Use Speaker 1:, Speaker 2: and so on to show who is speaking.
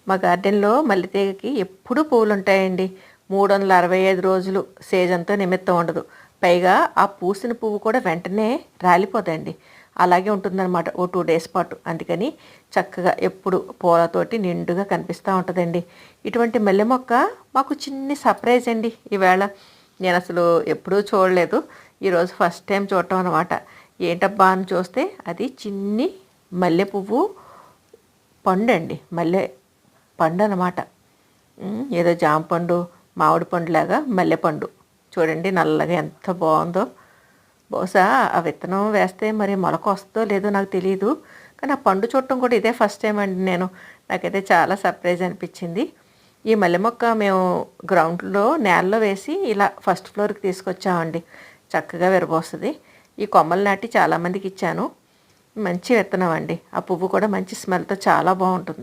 Speaker 1: మా గార్డెన్లో మల్లెతీగకి ఎప్పుడూ పువ్వులు ఉంటాయండి. 365 రోజులు సీజన్‌తో నిమిత్తం ఉండదు. పైగా ఆ పూసిన పువ్వు కూడా వెంటనే రాలిపోదండి. అలాగే ఉంటుందన్నమాట ఓ 2 డేస్ పాటు. అందుకని చక్కగా ఎప్పుడు పూలతోటి నిండుగా కనిపిస్తూ ఉంటుందండి. ఇటువంటి మల్లె మొక్క మాకు చిన్ని సర్ప్రైజ్ అండి ఈవేళ. నేనసలు ఎప్పుడూ చూడలేదు. ఈరోజు ఫస్ట్ టైం చూడటం అనమాట. ఏంటబ్బా అని చూస్తే అది చిన్ని మల్లె పువ్వు పండండి. మల్లె పండనమాట. ఏదో జామ పండు, మామిడి పండులాగా మల్లెపండు. చూడండి నల్లగా ఎంత బాగుందో. బహుశా ఆ విత్తనం వేస్తే మరి మొలకొస్తుందో లేదో నాకు తెలీదు. కానీ ఆ పండు చూడటం కూడా ఇదే ఫస్ట్ టైం అండి నేను. నాకైతే చాలా సర్ప్రైజ్ అనిపించింది. ఈ మల్లె మొక్క మేము గ్రౌండ్లో నేలలో వేసి ఇలా ఫస్ట్ ఫ్లోర్కి తీసుకొచ్చామండి. చక్కగా విరబోస్తుంది. ఈ కొమ్మలు నాటి చాలామందికి ఇచ్చాను. మంచి విత్తనం అండి. ఆ పువ్వు కూడా మంచి స్మెల్తో చాలా బాగుంటుంది.